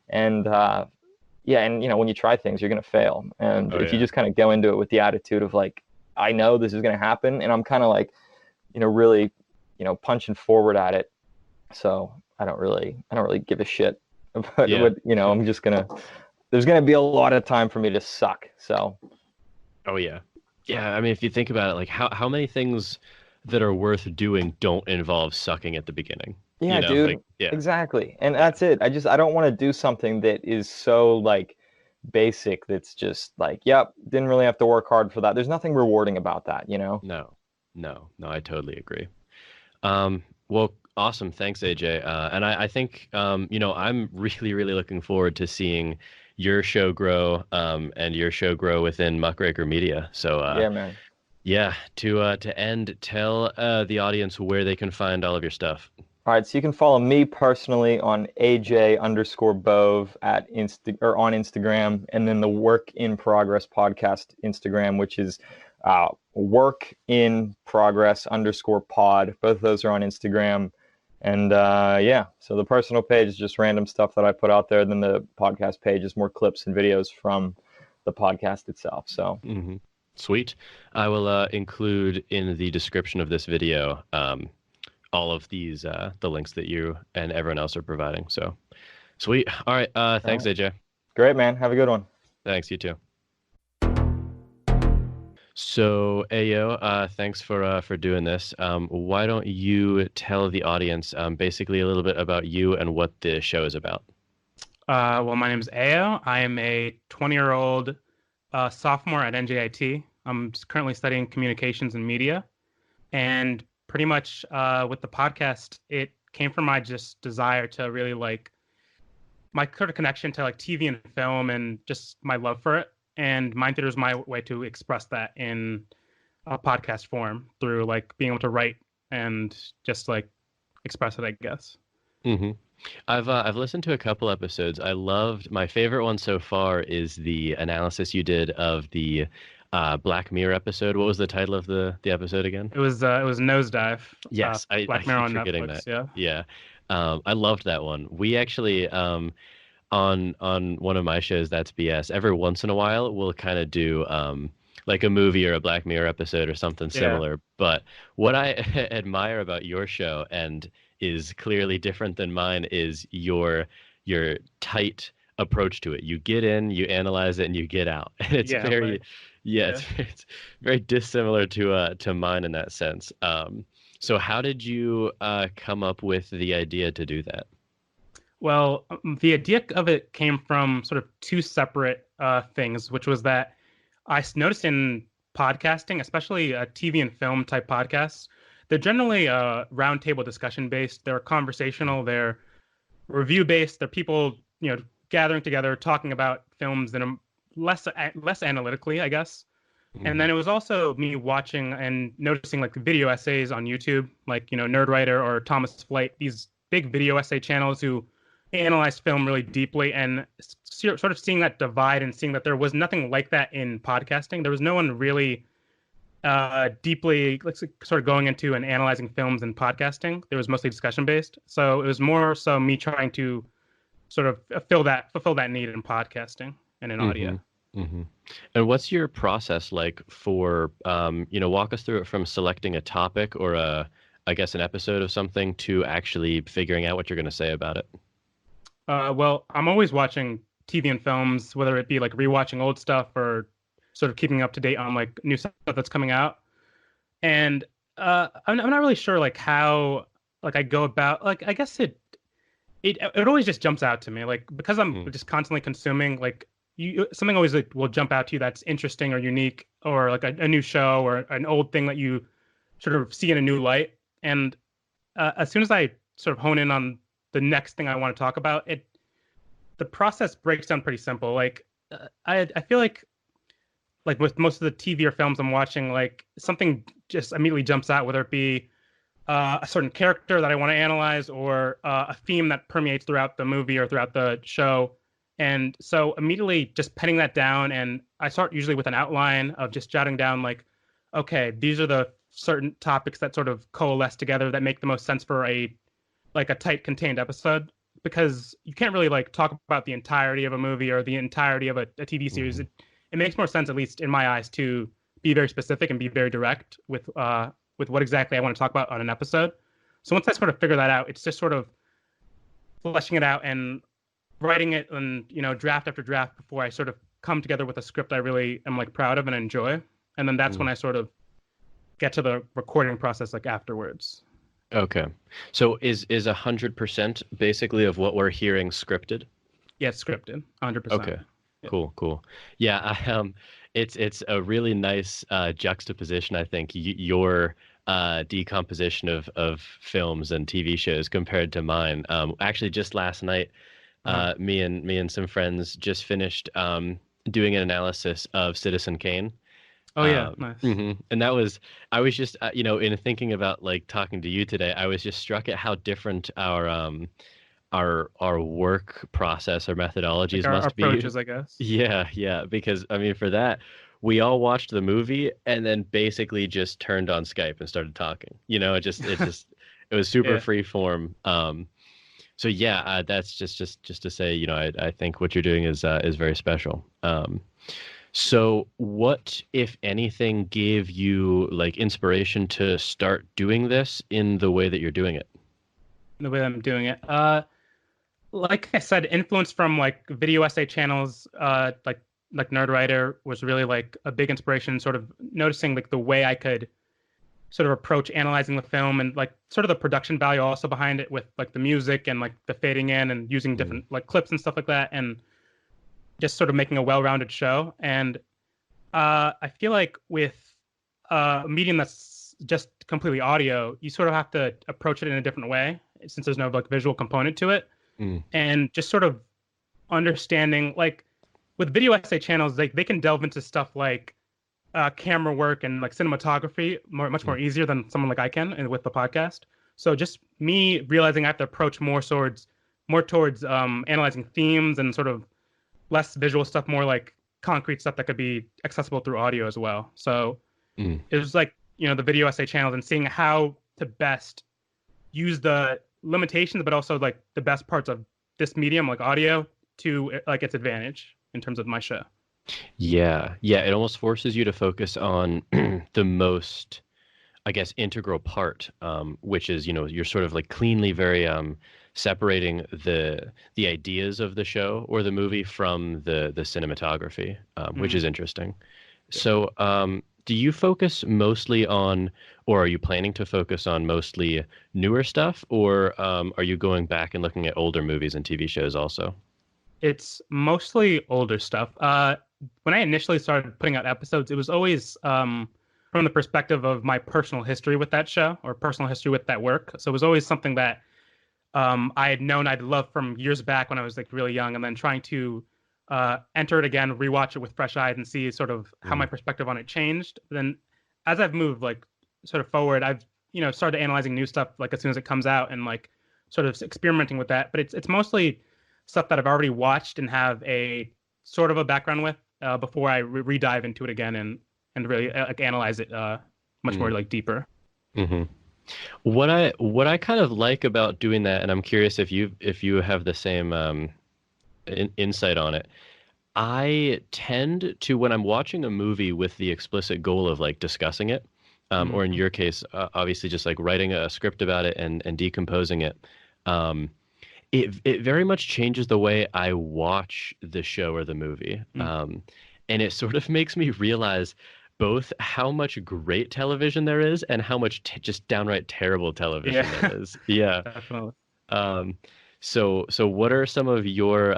C: And when you try things, you're going to fail. And if you just kind of go into it with the attitude of like, I know this is going to happen, and I'm kind of like, really, punching forward at it. So I don't really give a shit about what, I'm just there's going to be a lot of time for me to suck. So.
A: Oh yeah. Yeah. I mean, if you think about it, like how many things that are worth doing don't involve sucking at the beginning?
C: Yeah, dude. Like, exactly. And that's it. I don't want to do something that is so like basic. That's just like, yep, didn't really have to work hard for that. There's nothing rewarding about that,
A: No, I totally agree. Well, awesome. Thanks, AJ. And I think, I'm really, really looking forward to seeing your show grow, and your show grow within Muckraker Media. So,
C: yeah, man.
A: Yeah. To end, tell the audience where they can find all of your stuff.
C: All right, so you can follow me personally on AJ_Bove on Instagram, and then the Work in Progress podcast Instagram, which is Work in Progress _pod. Both of those are on Instagram. And so the personal page is just random stuff that I put out there. Then the podcast page is more clips and videos from the podcast itself. So
A: Sweet. I will include in the description of this video all of these, the links that you and everyone else are providing. So sweet. All right. Thanks, AJ.
C: Great, man. Have a good one.
A: Thanks. You too. So, Ayo, thanks for doing this. Why don't you tell the audience basically a little bit about you and what the show is about?
D: Well, my name is Ayo. I am a 20-year-old sophomore at NJIT. I'm currently studying communications and media. And pretty much with the podcast, it came from my just desire to really like my sort of connection to like TV and film and just my love for it. And Mind Theater is my way to express that in a podcast form through like being able to write and just like express it, I guess.
A: I've listened to a couple episodes. My favorite one so far is the analysis you did of the Black Mirror episode. What was the title of the episode again?
D: It was Nosedive.
A: Yes,
D: Black Mirror on
A: forgetting
D: Netflix.
A: That. Yeah. I loved that one. We actually on one of my shows, That's BS, every once in a while we'll kind of do like a movie or a Black Mirror episode or something similar. But what I admire about your show, and is clearly different than mine, is your tight approach to it. You get in, you analyze it, and you get out. And it's it's very dissimilar to mine in that sense. So how did you come up with the idea to do that?
D: Well, the idea of it came from sort of two separate things, which was that I noticed in podcasting, especially TV and film type podcasts, they're generally roundtable discussion based. They're conversational. They're review based. They're people, gathering together, talking about films in a less analytically, I guess. And then it was also me watching and noticing like video essays on YouTube, like, Nerdwriter or Thomas Flight, these big video essay channels who analyze film really deeply, and sort of seeing that divide and seeing that there was nothing like that in podcasting. There was no one really deeply sort of going into and analyzing films in podcasting. There was mostly discussion based. So it was more so me trying to sort of fulfill that need in podcasting and in audio.
A: Mm-hmm. And what's your process like for, walk us through it from selecting a topic or I guess an episode of something to actually figuring out what you're going to say about it?
D: Well, I'm always watching TV and films, whether it be like rewatching old stuff or sort of keeping up to date on like new stuff that's coming out. And I'm not really sure like how like I go about, like I guess it always just jumps out to me, like because I'm just constantly consuming, like something always like will jump out to you that's interesting or unique, or like a new show or an old thing that you sort of see in a new light. And as soon as I sort of hone in on the next thing I want to talk about, the process breaks down pretty simple. Like I feel like with most of the TV or films I'm watching, like something just immediately jumps out, whether it be a certain character that I want to analyze or a theme that permeates throughout the movie or throughout the show. And so immediately just penning that down, and I start usually with an outline of just jotting down like, okay, these are the certain topics that sort of coalesce together that make the most sense for a tight contained episode, because you can't really like talk about the entirety of a movie or the entirety of a TV series. It makes more sense, at least in my eyes, to be very specific and be very direct with what exactly I want to talk about on an episode. So once I sort of figure that out, it's just sort of fleshing it out and writing it and draft after draft before I sort of come together with a script I really am like proud of and enjoy. And then that's when I sort of get to the recording process like afterwards.
A: Okay. So is 100% basically of what we're hearing scripted?
D: Yeah, it's scripted, 100%.
A: Okay. Yeah. Cool. Yeah, it's a really nice juxtaposition, I think, your decomposition of films and TV shows compared to mine. Actually, just last night, me and some friends just finished doing an analysis of Citizen Kane.
D: Oh yeah, nice.
A: And I was just in thinking about like talking to you today, I was just struck at how different our work process or methodologies
D: like
A: must be.
D: Our approaches, I guess.
A: Yeah, because I mean for that we all watched the movie and then basically just turned on Skype and started talking. It was super free form. So yeah, that's just to say, I think what you're doing is very special. So what, if anything, gave you like inspiration to start doing this in the way that you're doing it?
D: The way that I'm doing it, like I said, influence from like video essay channels, like Nerdwriter was really like a big inspiration. Sort of noticing like the way I could sort of approach analyzing the film and like sort of the production value also behind it with like the music and like the fading in and using different like clips and stuff like that, and just sort of making a well-rounded show. And I feel like with a medium that's just completely audio, you sort of have to approach it in a different way since there's no like visual component to it. And just sort of understanding, like with video essay channels, they can delve into stuff like camera work and like cinematography much more easier than someone like I can and with the podcast. So just me realizing I have to approach more towards analyzing themes and sort of less visual stuff, more like concrete stuff that could be accessible through audio as well. So it was like, the video essay channels and seeing how to best use the limitations, but also like the best parts of this medium, like audio, to like its advantage in terms of my show.
A: Yeah. It almost forces you to focus on the most, I guess, integral part, which is, you're sort of like cleanly very separating the ideas of the show or the movie from the cinematography, which is interesting. So do you focus mostly on, or are you planning to focus on mostly newer stuff, or are you going back and looking at older movies and TV shows also?
D: It's mostly older stuff. When I initially started putting out episodes, it was always from the perspective of my personal history with that show or personal history with that work. So it was always something that I had known I'd loved from years back when I was like really young, and then trying to enter it again, rewatch it with fresh eyes, and see sort of how my perspective on it changed. Then, as I've moved like sort of forward, I've started analyzing new stuff like as soon as it comes out, and like sort of experimenting with that. But it's mostly stuff that I've already watched and have a sort of a background with before I re-dive into it again and really like analyze it much more like deeper.
A: Mm-hmm. What I kind of like about doing that, and I'm curious if you have the same insight on it. I tend to, when I'm watching a movie with the explicit goal of like discussing it, or in your case, obviously just like writing a script about it and decomposing it. It very much changes the way I watch the show or the movie. And it sort of makes me realize both how much great television there is and how much just downright terrible television there is. Yeah.
D: Definitely.
A: So what are some of your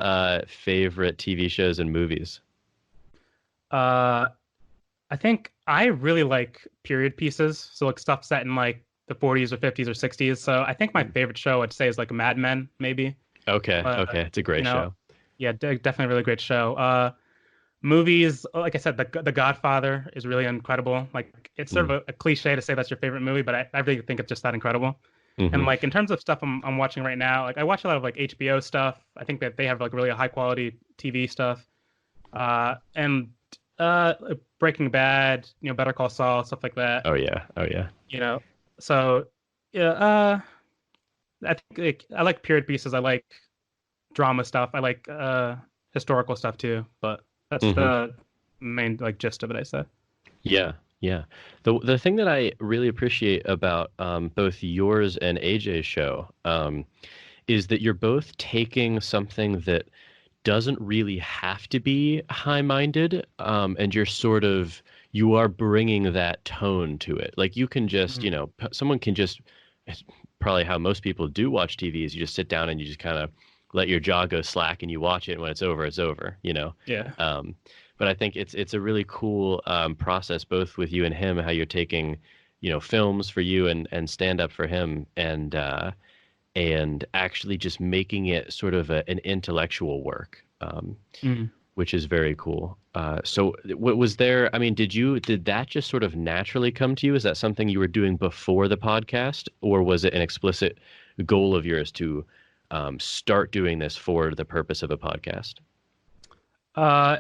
A: favorite TV shows and movies?
D: I think I really like period pieces. So like stuff set in like the 40s or 50s or 60s. So I think my favorite show I'd say is like Mad Men, maybe.
A: Okay. It's a great show.
D: Yeah, definitely a really great show. Movies, like I said, The Godfather is really incredible. Like it's sort of a cliche to say that's your favorite movie, but I really think it's just that incredible. And like in terms of stuff I'm watching right now, like I watch a lot of like HBO stuff. I think that they have like really high quality TV stuff. And Breaking Bad, Better Call Saul, stuff like that.
A: Oh yeah.
D: So yeah, I think I like period pieces. I like drama stuff. I like historical stuff too. But that's the main like gist of it, I said.
A: Yeah. The thing that I really appreciate about both yours and AJ's show is that you're both taking something that doesn't really have to be high-minded, and you are bringing that tone to it. Like you can just, someone can just, it's probably how most people do watch TV is you just sit down and you just kind of let your jaw go slack and you watch it, and when it's over,
D: Yeah.
A: But I think it's a really cool process, both with you and him, how you're taking, films for you and stand up for him, and actually just making it sort of an intellectual work, which is very cool. So what was there? I mean, did that just sort of naturally come to you? Is that something you were doing before the podcast, or was it an explicit goal of yours to start doing this for the purpose of a podcast?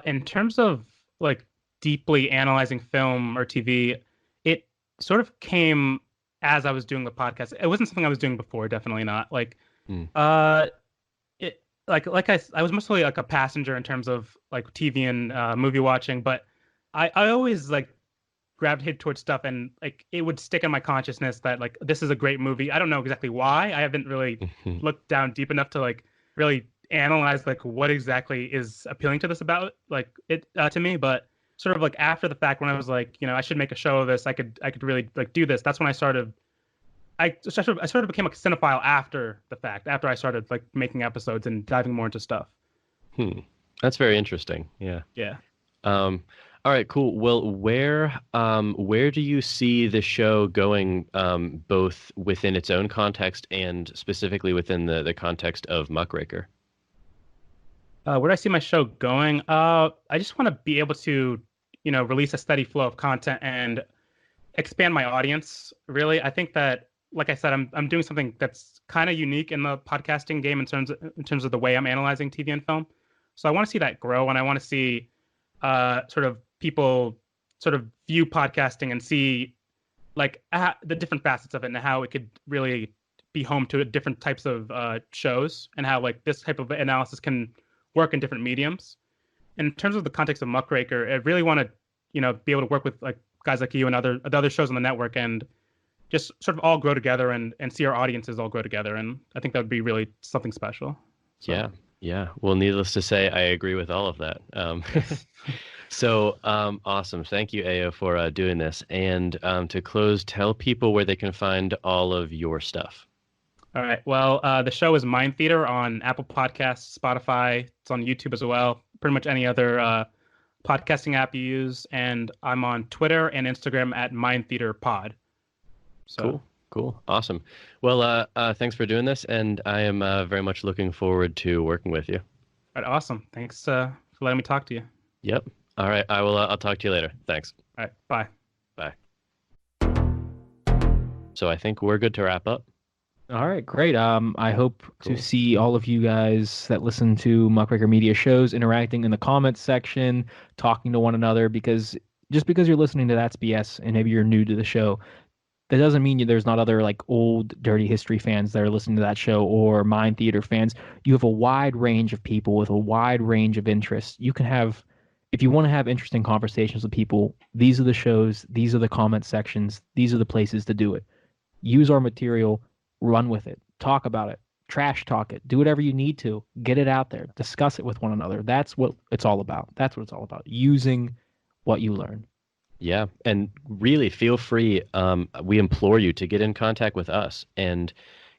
D: In terms of like deeply analyzing film or TV, it sort of came as I was doing the podcast. It wasn't something I was doing before, definitely not. Like, I was mostly like a passenger in terms of like TV and movie watching, but I always like gravitated towards stuff, and like it would stick in my consciousness that like this is a great movie. I don't know exactly why. I haven't really looked down deep enough to like really analyze like what exactly is appealing to this about like it to me, but sort of like after the fact, when I was like, I should make a show of this, I could really like do this. That's when I sort of became a cinephile after the fact, after I started like making episodes and diving more into stuff.
A: That's very interesting. Yeah. All right, cool. Well, where do you see the show going, both within its own context and specifically within the context of Muckraker?
D: Where do I see my show going? I just want to be able to, release a steady flow of content and expand my audience. Really, I think that, like I said, I'm doing something that's kind of unique in the podcasting game in terms of the way I'm analyzing TV and film. So I want to see that grow, and I want to see sort of people sort of view podcasting and see like the different facets of it and how it could really be home to different types of shows, and how like this type of analysis can work in different mediums. In terms of the context of Muckraker, I really want to, be able to work with like guys like you and other shows on the network, and just sort of all grow together and see our audiences all grow together. And I think that would be really something special. So.
A: Yeah. Well, needless to say, I agree with all of that. So awesome. Thank you, Ayo, for doing this. And to close, tell people where they can find all of your stuff.
D: All right. Well, the show is Mind Theater on Apple Podcasts, Spotify. It's on YouTube as well. Pretty much any other podcasting app you use. And I'm on Twitter and Instagram at Mind Theater Pod. So,
A: cool. Cool. Awesome. Well, thanks for doing this, and I am very much looking forward to working with you.
D: All right, awesome. Thanks for letting me talk to you.
A: Yep. All right. I will. I'll talk to you later. Thanks.
D: All right. Bye.
A: Bye. So I think we're good to wrap up.
B: All right, great. I hope
A: Cool.
B: to see all of you guys that listen to Muckraker Media shows interacting in the comments section, talking to one another, because just because you're listening to That's BS and maybe you're new to the show, that doesn't mean there's not other like old dirty history fans that are listening to that show, or Mind Theater fans. You have a wide range of people with a wide range of interests. You can have, if you want to have interesting conversations with people, these are the shows, these are the comment sections, these are the places to do it. Use our material, run with it, talk about it, trash talk it, do whatever you need to, get it out there, discuss it with one another. That's what it's all about. That's what it's all about, using what you learn.
A: Yeah, and really feel free. We implore you to get in contact with us and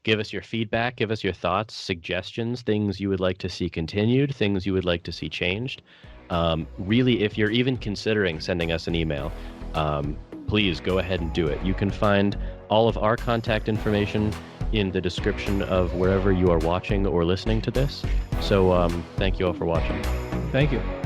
A: give us your feedback, give us your thoughts, suggestions, things you would like to see continued, things you would like to see changed. Really, if you're even considering sending us an email, please go ahead and do it. You can find all of our contact information in the description of wherever you are watching or listening to this. So thank you all for watching.
B: Thank you.